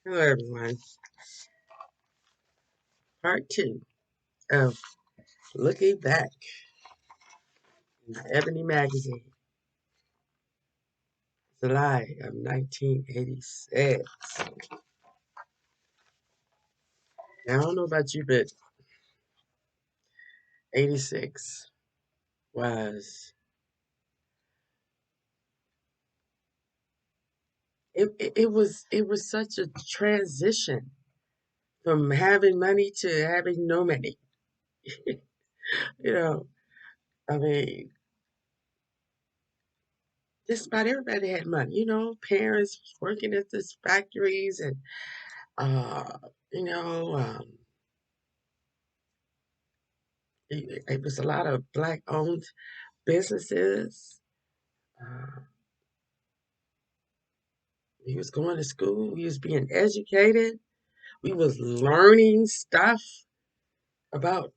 Hello, everyone. Part two of Looking Back in the Ebony Magazine, July of 1986. Now, I don't know about you, but 86 was it was such a transition from having money to having no money. You know, I mean, just about everybody had money. Parents working at these factories and uh, you know, um, it was a lot of black owned businesses. Uh, we was going to school. We was being educated. We was learning stuff about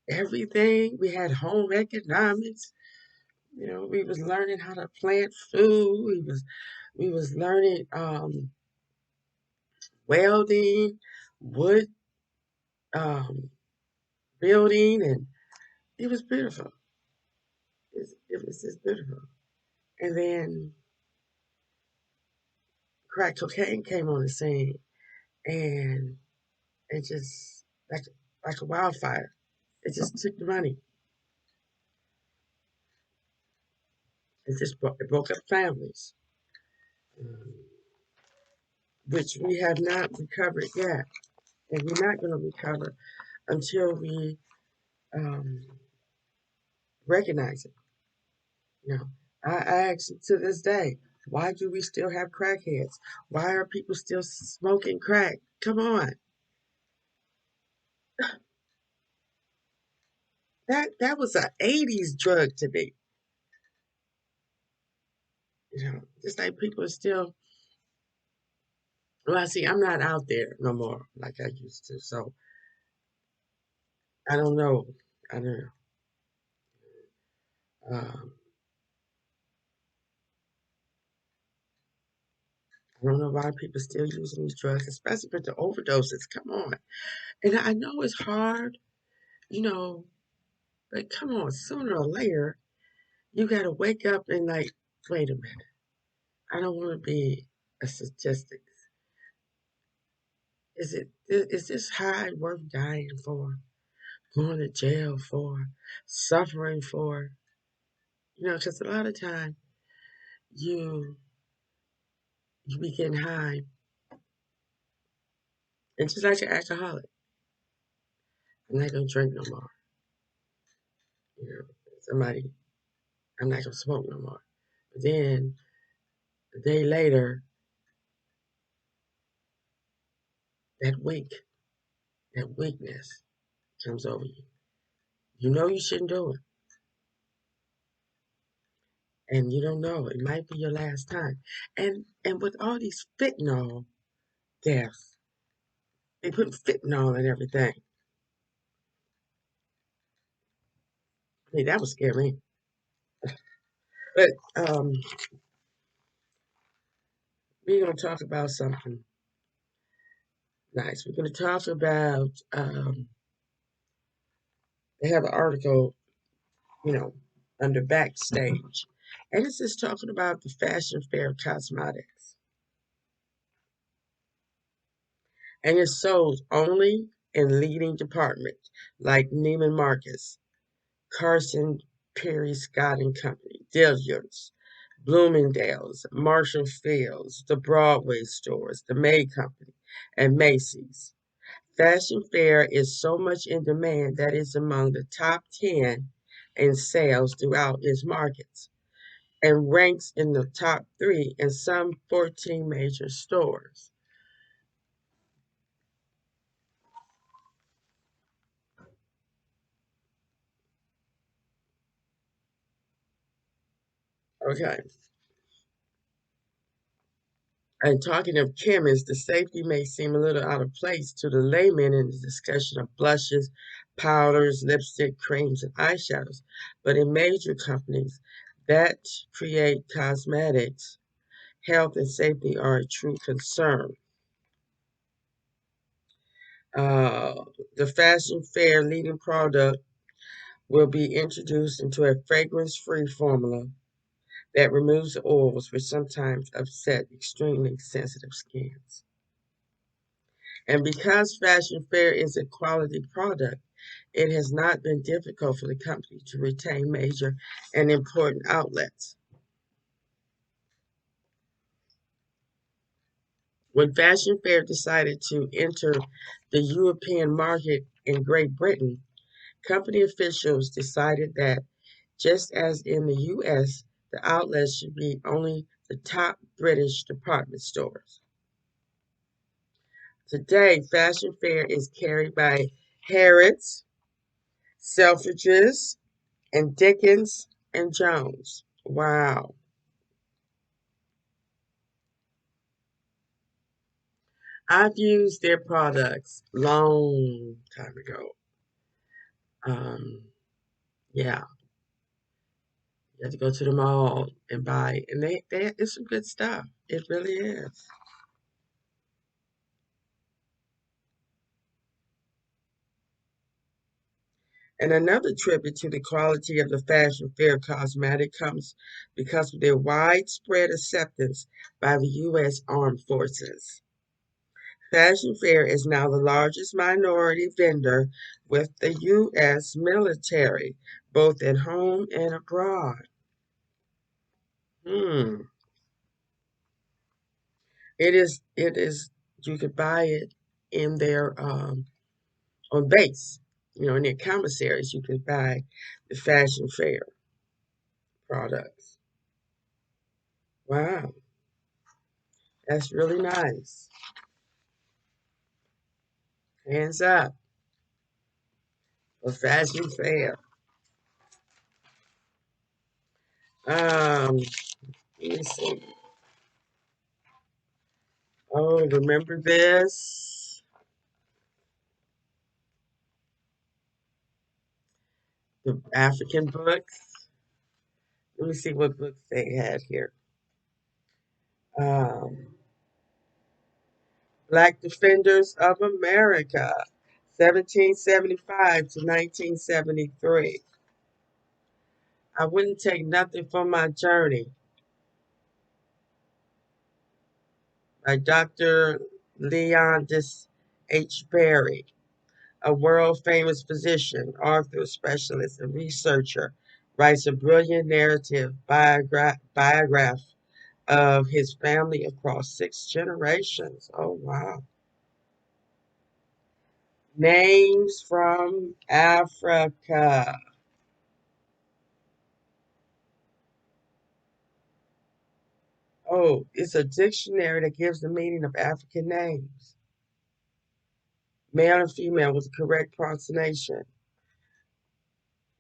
everything. We had home economics. We was learning how to plant food. We was learning welding, wood um, building, and it was beautiful. It was just beautiful. And then crack cocaine came on the scene, and it just like a wildfire. It just took the money. It broke up families, um, which we have not recovered yet, and we're not going to recover until we um, recognize it. You know, I ask to this day, why do we still have crackheads? Why are people still smoking crack? Come on, that was an '80s drug to me. Just like people are still. Well, I see, I'm not out there no more like I used to, so I don't know. I don't know. Um, I don't know why people still using these drugs, especially with the overdoses. Come on. And I know it's hard, you know, but come on, sooner or later, you got to wake up and like, wait a minute. I don't want to be a statistic. Is this high worth dying for, going to jail for, suffering for? Because a lot of time you you be getting high, and just like an alcoholic, I'm not gonna drink no more. Somebody, I'm not gonna smoke no more. But then a day later, that that weakness comes over you. You know you shouldn't do it, and you don't know it might be your last time. And with all these fentanyl deaths, they put fentanyl in everything. I mean, that would scare me. But we're gonna talk about something nice. We're gonna talk about they have an article, you know, under backstage, and it's just talking about the fashion fair cosmetics. And it's sold only in leading departments like Neiman Marcus, Carson Perry Scott and Company, Dillard's, Bloomingdale's, Marshall Fields, the Broadway stores, the May Company, and Macy's. Fashion Fair is so much in demand that it's among the top 10 in sales throughout its markets and ranks in the top 3 in some 14 major stores. Okay. And talking of chemists, the safety may seem a little out of place to the layman in the discussion of blushes, powders, lipstick, creams, and eyeshadows. But in major companies that create cosmetics, health and safety are a true concern. Uh, the fashion fair leading product will be introduced into a fragrance-free formula that removes the oils which sometimes upset extremely sensitive skins. And because Fashion Fair is a quality product, it has not been difficult for the company to retain major and important outlets. When Fashion Fair decided to enter the European market in Great Britain, company officials decided that just as in the US, the outlets should be only the top British department stores. Today, Fashion Fair is carried by Harrods, Selfridges, and Dickens and Jones. Wow. I've used their products long time ago. Um, yeah, you have to go to the mall and buy, and they it's some good stuff. It really is. And another tribute to the quality of the Fashion Fair cosmetic comes because of their widespread acceptance by the U.S. Armed Forces. Fashion Fair is now the largest minority vendor with the U.S. military, both at home and abroad. Hmm. It is, you could buy it in their, on base, in their commissaries, you can buy the Fashion Fair products. Wow, that's really nice. Hands up for Fashion Fair. Let me see. Oh, remember this? The African books. Let me see what books they had here. Um, Black Defenders of America, 1775 to 1973. I wouldn't take nothing from my journey by Dr. Leondis H. Berry, a world famous physician, author, specialist, and researcher, writes a brilliant narrative biograph of his family across 6 generations. Oh, wow. Names from Africa. Oh, it's a dictionary that gives the meaning of African names. Male and female with the correct pronunciation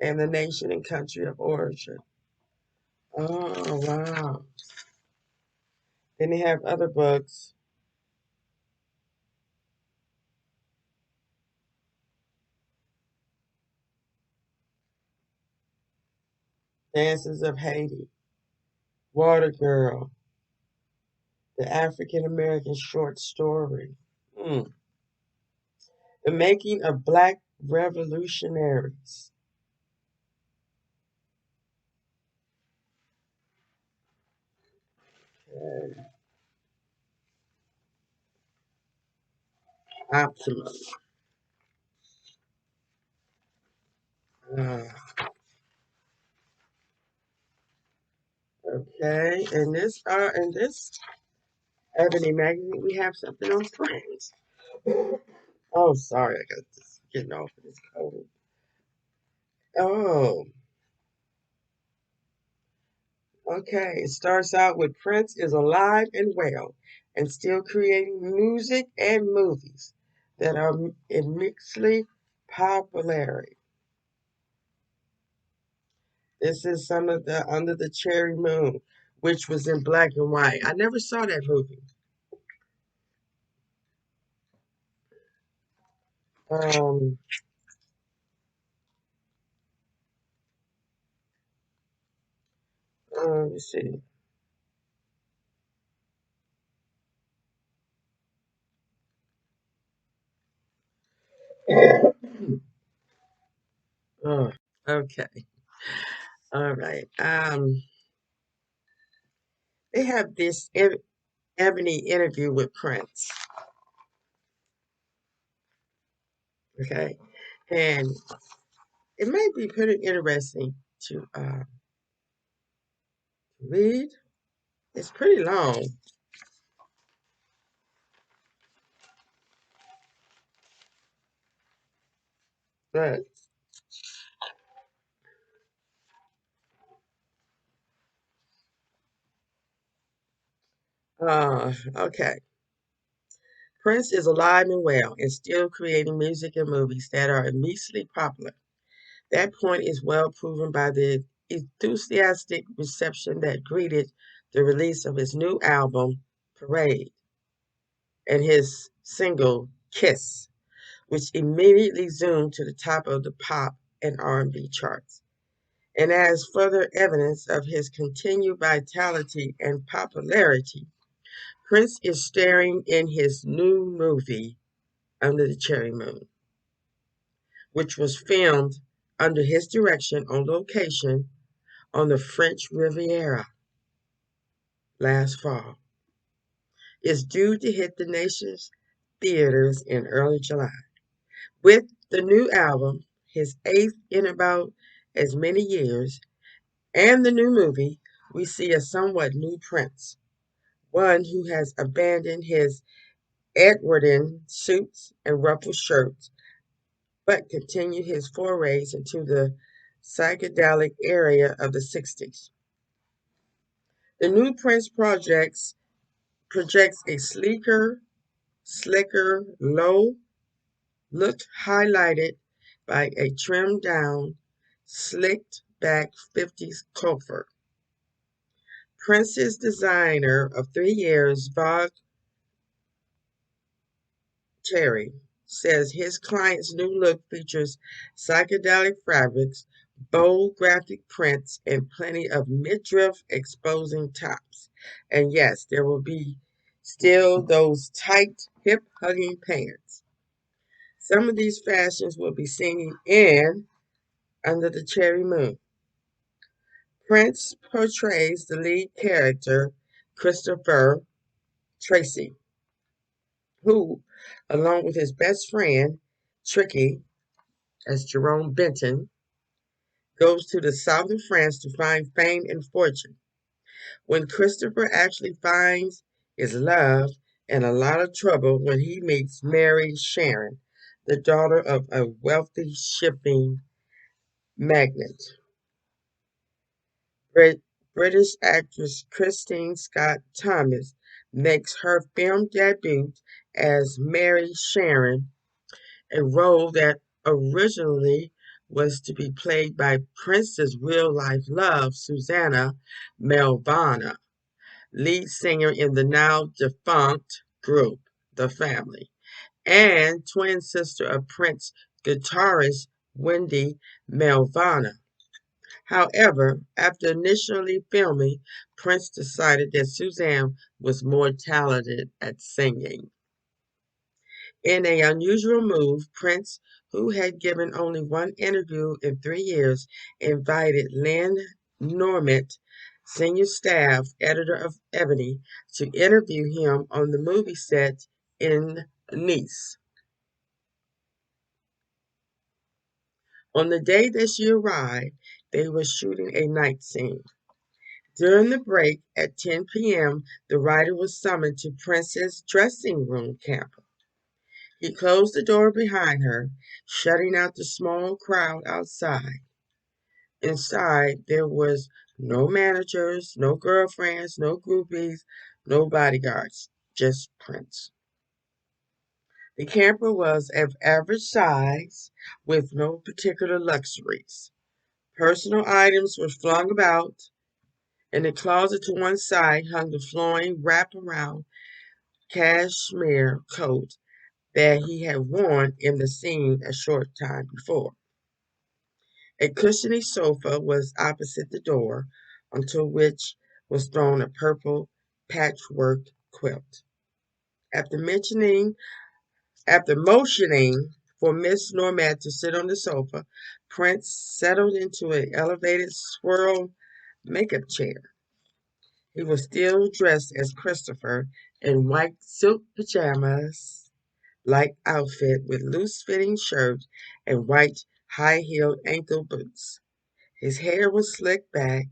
and the nation and country of origin. Oh, wow. Then they have other books. Dances of Haiti, Water Girl, the African American short story. Hmm. The Making of Black Revolutionaries. Okay. Absolutely. Uh, okay. In this Ebony magazine, we have something on friends. Oh, sorry, I got this getting off of this cold. Oh, okay. It starts out with Prince is alive and well and still creating music and movies that are immensely popular. This is some of the Under the Cherry Moon, which was in black and white. I never saw that movie. Um, let me see. Oh, okay. All right. They have this Ebony interview with Prince. Okay, and it may be pretty interesting to read. It's pretty long, but okay. Prince is alive and well and still creating music and movies that are immensely popular. That point is well proven by the enthusiastic reception that greeted the release of his new album, Parade, and his single, Kiss, which immediately zoomed to the top of the pop and R&B charts. And as further evidence of his continued vitality and popularity, Prince is starring in his new movie, Under the Cherry Moon, which was filmed under his direction on location on the French Riviera last fall. Is due to hit the nation's theaters in early July. With the new album, his eighth in about as many years, and the new movie, we see a somewhat new Prince, one who has abandoned his Edwardian suits and ruffled shirts, but continued his forays into the psychedelic area of the 60s. The new Prince projects a sleeker, slicker, low look highlighted by a trimmed down, slicked back 50s coiffure. Prince's designer of 3 years, Vogue Cherry, says his client's new look features psychedelic fabrics, bold graphic prints, and plenty of midriff exposing tops. And yes, there will be still those tight, hip hugging pants. Some of these fashions will be seen in Under the Cherry Moon. Prince portrays the lead character, Christopher Tracy, who, along with his best friend, Tricky, as Jerome Benton, goes to the south of France to find fame and fortune. When Christopher actually finds his love in a lot of trouble when he meets Mary Sharon, the daughter of a wealthy shipping magnate. Brit- British actress Christine Scott Thomas makes her film debut as Mary Sharon, a role that originally was to be played by Prince's real life love, Susanna Melvana, lead singer in the now defunct group, The Family, and twin sister of Prince guitarist Wendy Melvana. However, after initially filming, Prince decided that Suzanne was more talented at singing. In an unusual move, Prince, who had given only one interview in 3 years, invited Lynn Normant, senior staff editor of Ebony, to interview him on the movie set in Nice. On the day that she arrived, they were shooting a night scene. During the break at 10 p.m., the writer was summoned to Prince's dressing room camp. He closed the door behind her, shutting out the small crowd outside. Inside, there was no managers, no girlfriends, no groupies, no bodyguards, just Prince. The camper was of average size with no particular luxuries. Personal items were flung about. In the closet to one side hung the flowing wrap-around cashmere coat that he had worn in the scene a short time before. A cushiony sofa was opposite the door, onto which was thrown a purple patchwork quilt. After mentioning, After motioning For Miss Normat to sit on the sofa, Prince settled into an elevated swirl makeup chair. He was still dressed as Christopher in white silk pajamas like outfit with loose fitting shirt and white high heeled ankle boots. His hair was slicked back,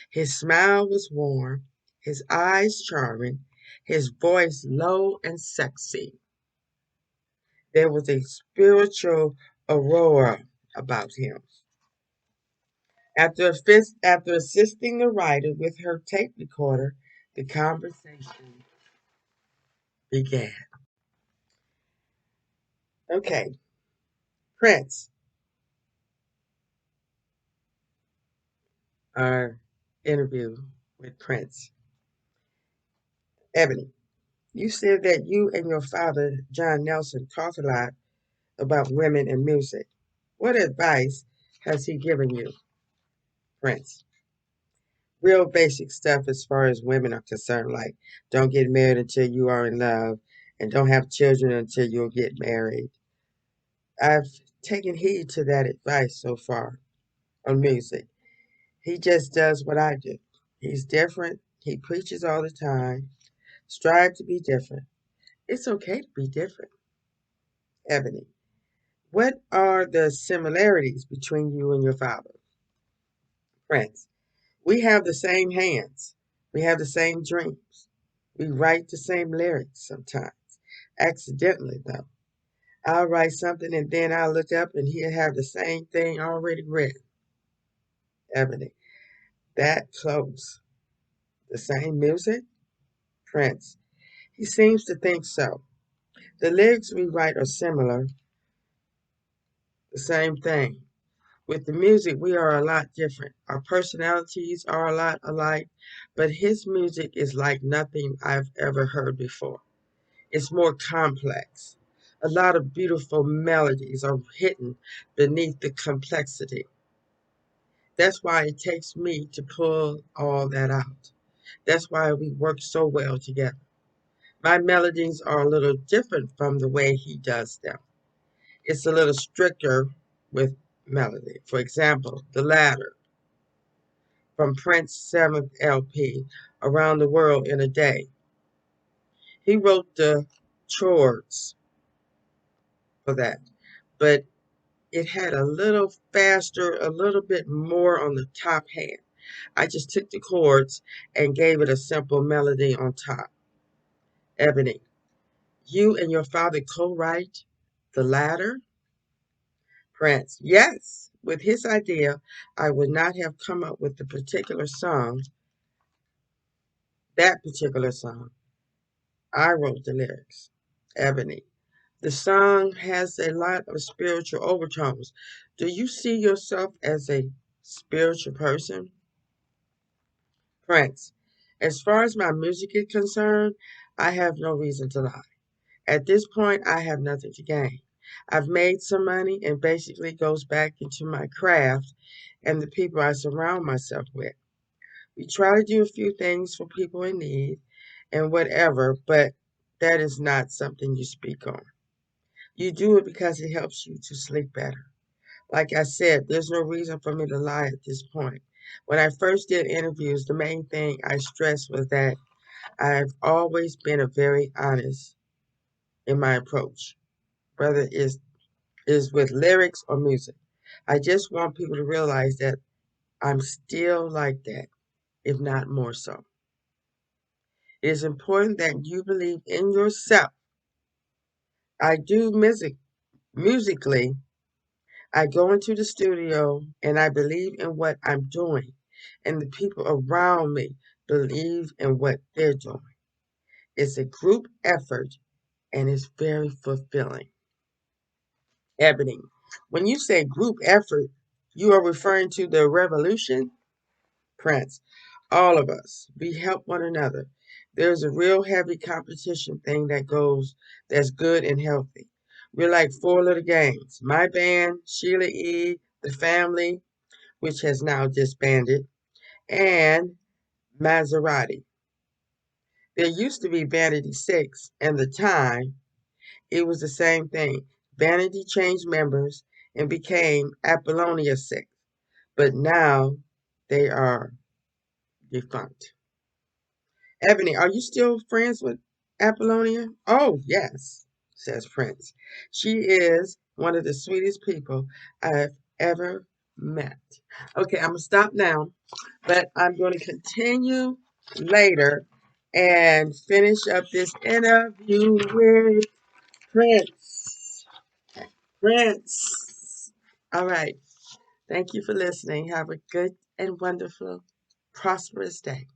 his smile was warm, his eyes charming, his voice low and sexy. There was a spiritual aurora about him. After assisting the writer with her tape recorder, the conversation began. Okay, Prince, our interview with Prince. Ebony, you said that you and your father, John Nelson, talked a lot about women and music. What advice has he given you, Prince? Real basic stuff as far as women are concerned, like don't get married until you are in love and don't have children until you'll get married. I've taken heed to that advice so far on music. He just does what I do. He's different. He preaches all the time. Strive to be different. It's okay to be different. Ebony, what are the similarities between you and your father? Prince, we have the same hands. We have the same dreams. We write the same lyrics sometimes. Accidentally, though. I'll write something and then I'll look up and he'll have the same thing already written. Ebony, that close. The same music? Prince, he seems to think so. The lyrics we write are similar, the same thing. With the music, we are a lot different. Our personalities are a lot alike, but his music is like nothing I've ever heard before. It's more complex. A lot of beautiful melodies are hidden beneath the complexity. That's why it takes me to pull all that out. That's why we work so well together. My melodies are a little different from the way he does them. It's a little stricter with melody. For example, The Ladder from Prince's seventh LP, Around the World in a Day. He wrote the chords for that, but it had a little faster, a little bit more on the top hand. I just took the chords and gave it a simple melody on top. Ebony, you and your father co-write The Ladder? Prince, yes. With his idea, I would not have come up with the particular song, that particular song. I wrote the lyrics. Ebony, the song has a lot of spiritual overtones. Do you see yourself as a spiritual person? Prince, as far as my music is concerned, I have no reason to lie. At this point, I have nothing to gain. I've made some money and basically goes back into my craft and the people I surround myself with. We try to do a few things for people in need and whatever, but that is not something you speak on. You do it because it helps you to sleep better. Like I said, there's no reason for me to lie at this point. When I first did interviews, the main thing I stressed was that I've always been a very honest in my approach, whether it's with lyrics or music. I just want people to realize that I'm still like that, if not more so. It is important that you believe in yourself. I do musically. I go into the studio and I believe in what I'm doing, and the people around me believe in what they're doing. It's a group effort and it's very fulfilling. Ebony, when you say group effort, you are referring to the revolution? Prince, all of us, we help one another. There's a real heavy competition thing that's good and healthy. We're like four little gangs. My band, Sheila E., The Family, which has now disbanded, and Maserati. There used to be Vanity Six, and The Time, it was the same thing. Vanity changed members and became Apollonia sect, but now they are defunct. Ebony, are you still friends with Apollonia? Oh, yes, says Prince. She is one of the sweetest people I've ever met. Okay, I'm going to stop now, but I'm going to continue later and finish up this interview with Prince. Prince. All right. Thank you for listening. Have a good and wonderful, prosperous day.